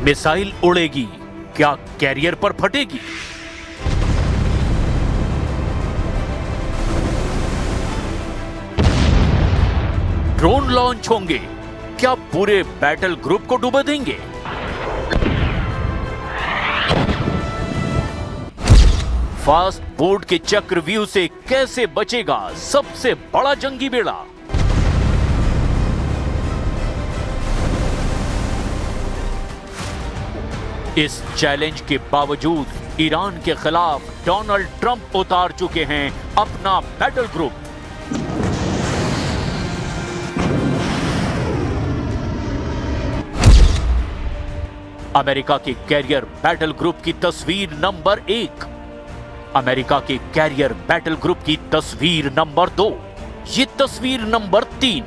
Missile उड़ेगी, क्या career पर फटेगी? Drone launch होंगे, क्या पूरे बैटल ग्रुप को डुबा देंगे? फास्ट बोर्ड के चक्रव्यूह से कैसे बचेगा सबसे बड़ा जंगी बेड़ा? इस चैलेंज के बावजूद ईरान के खिलाफ डोनाल्ड ट्रंप उतार चुके हैं अपना बैटल ग्रुप। अमेरिका के कैरियर बैटल ग्रुप की तस्वीर नंबर 1, अमेरिका के कैरियर बैटल ग्रुप की तस्वीर नंबर 2, ये तस्वीर नंबर 3,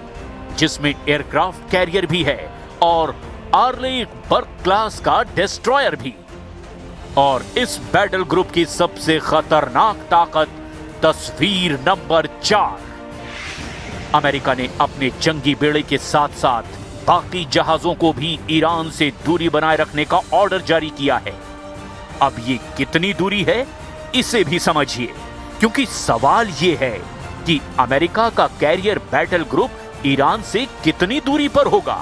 जिसमें एयरक्राफ्ट कैरियर भी है और आर्लेट बर्ग क्लास का डिस्ट्रॉयर भी। और इस बैटल ग्रुप की सबसे खतरनाक ताकत तस्वीर नंबर 4, अमेरिका ने अपने जंगी बेड़े के साथ साथ बाकी जहाजों को भी ईरान से दूरी बनाए रखने का ऑर्डर जारी किया है। अब ये कितनी दूरी है इसे भी समझिए, क्योंकि सवाल ये है कि अमेरिका का कैरियर बैटल ग्रुप ईरान से कितनी दूरी पर होगा।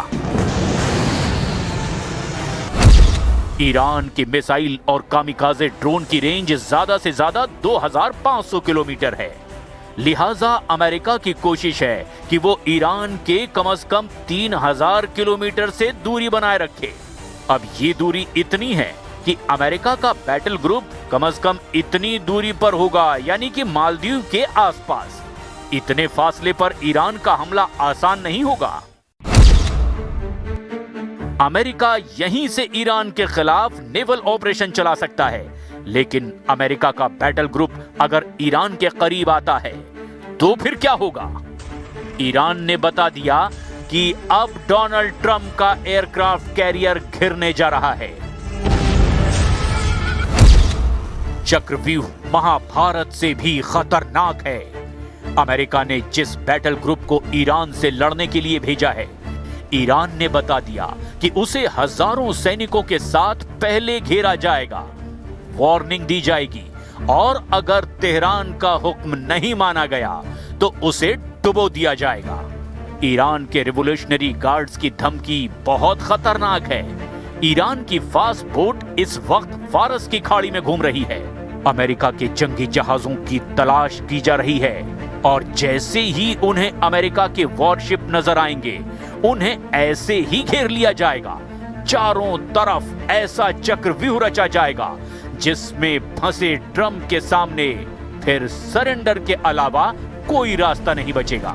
ईरान के मिसाइल और कामिकाजे ड्रोन की रेंज ज्यादा से ज्यादा 2500 किलोमीटर है, लिहाजा अमेरिका की कोशिश है कि वो ईरान के कम से कम 3000 किलोमीटर से दूरी बनाए रखे। अब ये दूरी इतनी है कि अमेरिका का बैटल ग्रुप कम से कम इतनी दूरी पर होगा, यानी कि मालदीव के आसपास। इतने फासले पर ईरान का हमला आसान नहीं होगा। अमेरिका यहीं से ईरान के खिलाफ नेवल ऑपरेशन चला सकता है, लेकिन अमेरिका का बैटल ग्रुप अगर ईरान के करीब आता है तो फिर क्या होगा? ईरान ने बता दिया कि अब डोनाल्ड ट्रंप का एयरक्राफ्ट कैरियर घिरने जा रहा है। चक्रव्यूह महाभारत से भी खतरनाक है। अमेरिका ने जिस बैटल ग्रुप को ईरान से लड़ने के लिए भेजा है, ईरान ने बता दिया कि उसे हजारों सैनिकों के साथ पहले घेरा जाएगा, वार्निंग दी जाएगी और अगर तेहरान का हुक्म नहीं माना गया तो उसे डुबो दिया जाएगा। ईरान के रिवोल्यूशनरी गार्ड्स की धमकी बहुत खतरनाक है। ईरान की फास्ट बोट इस वक्त फारस की खाड़ी में घूम रही है। अमेरिका के जंगी जहाजों की तलाश की जा रही है और जैसे ही उन्हें अमेरिका के वॉरशिप नजर आएंगे, उन्हें ऐसे ही घेर लिया जाएगा। चारों तरफ ऐसा चक्रव्यूह रचा जाएगा जिसमें फंसे ट्रंप के सामने फिर सरेंडर के अलावा कोई रास्ता नहीं बचेगा।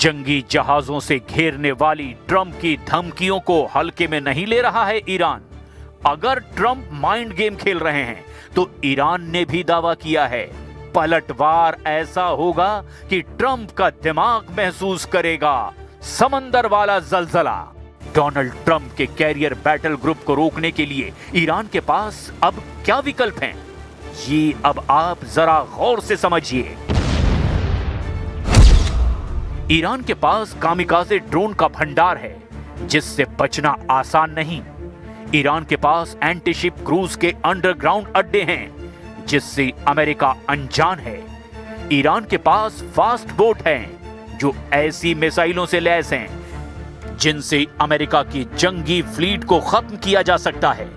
जंगी जहाजों से घेरने वाली ट्रंप की धमकियों को हल्के में नहीं ले रहा है ईरान। अगर ट्रंप माइंड गेम खेल रहे हैं तो ईरान ने भी दावा किया है पलटवार ऐसा होगा कि ट्रंप का दिमाग महसूस करेगा समंदर वाला जलजला। डोनाल्ड ट्रंप के कैरियर बैटल ग्रुप को रोकने के लिए ईरान के पास अब क्या विकल्प हैं? ये अब आप जरा गौर से समझिए। ईरान के पास कामिकाजे ड्रोन का भंडार है जिससे बचना आसान नहीं। ईरान के पास एंटीशिप क्रूज के अंडरग्राउंड अड्डे हैं जिससे अमेरिका अनजान है। ईरान के पास फास्ट बोट हैं जो ऐसी मिसाइलों से लैस हैं जिनसे अमेरिका की जंगी फ्लीट को खत्म किया जा सकता है।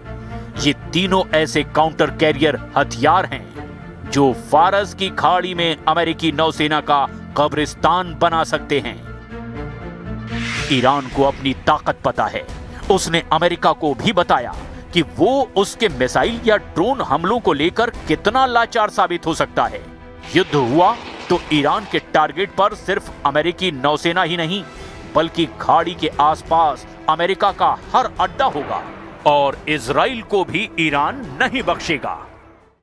ये तीनों ऐसे काउंटर कैरियर हथियार हैं जो फारस की खाड़ी में अमेरिकी नौसेना का कब्रिस्तान बना सकते हैं। ईरान को अपनी ताकत पता है। उसने अमेरिका को भी बताया कि वो उसके मिसाइल या ड्रोन हमलों को लेकर कितना लाचार साबित हो सकता है। युद्ध हुआ तो ईरान के टारगेट पर सिर्फ अमेरिकी नौसेना ही नहीं बल्कि खाड़ी के आसपास अमेरिका का हर अड्डा होगा और इजराइल को भी ईरान नहीं बख्शेगा।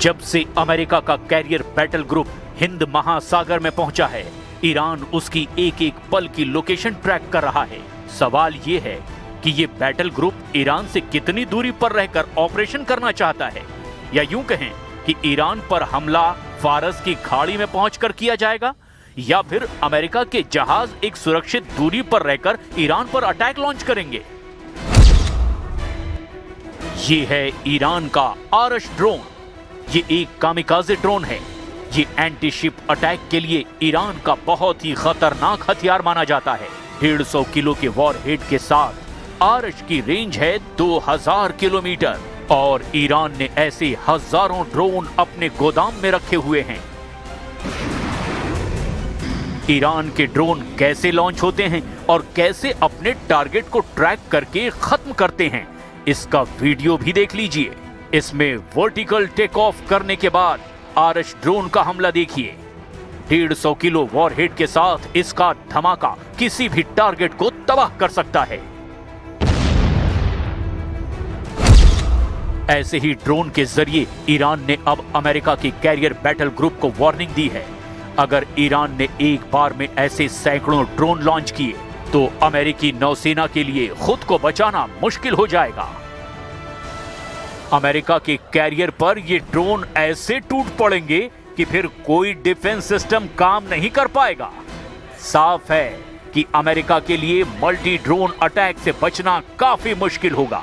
जब से अमेरिका का कैरियर बैटल ग्रुप हिंद महासागर में पहुंचा है, ईरान उसकी एक एक पल की लोकेशन ट्रैक कर रहा है। सवाल ये है कि ये बैटल ग्रुप ईरान से कितनी दूरी पर रहकर ऑपरेशन करना चाहता है, या यूं कहें कि ईरान पर हमला फारस की खाड़ी में पहुंचकर किया जाएगा, या फिर अमेरिका के जहाज एक सुरक्षित दूरी पर रहकर ईरान पर अटैक लॉन्च करेंगे। ये है ईरान का आरश ड्रोन। ये एक कामिकाज़े ड्रोन है। ये एंटी शिप अटैक के लिए ईरान का बहुत ही खतरनाक हथियार माना जाता है। 150 किलो के वॉरहेड के साथ आरश की रेंज है 2000 किलोमीटर और ईरान ने ऐसे हजारों ड्रोन अपने गोदाम में रखे हुए हैं। ईरान के ड्रोन कैसे लॉन्च होते हैं और कैसे अपने टारगेट को ट्रैक करके खत्म करते हैं, इसका वीडियो भी देख लीजिए। इसमें वर्टिकल टेक ऑफ करने के बाद आरश ड्रोन का हमला देखिए। 150 किलो वॉरहेड के साथ इसका धमाका किसी भी टारगेट को तबाह कर सकता है। ऐसे ही ड्रोन के जरिए ईरान ने अब अमेरिका के कैरियर बैटल ग्रुप को वार्निंग दी है। अगर ईरान ने एक बार में ऐसे सैकड़ों ड्रोन लॉन्च किए तो अमेरिकी नौसेना के लिए खुद को बचाना मुश्किल हो जाएगा। अमेरिका के कैरियर पर ये ड्रोन ऐसे टूट पड़ेंगे कि फिर कोई डिफेंस सिस्टम काम नहीं कर पाएगा। साफ है कि अमेरिका के लिए मल्टी ड्रोन अटैक से बचना काफी मुश्किल होगा।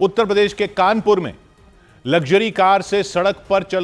उत्तर प्रदेश के कानपुर में लग्जरी कार से सड़क पर चल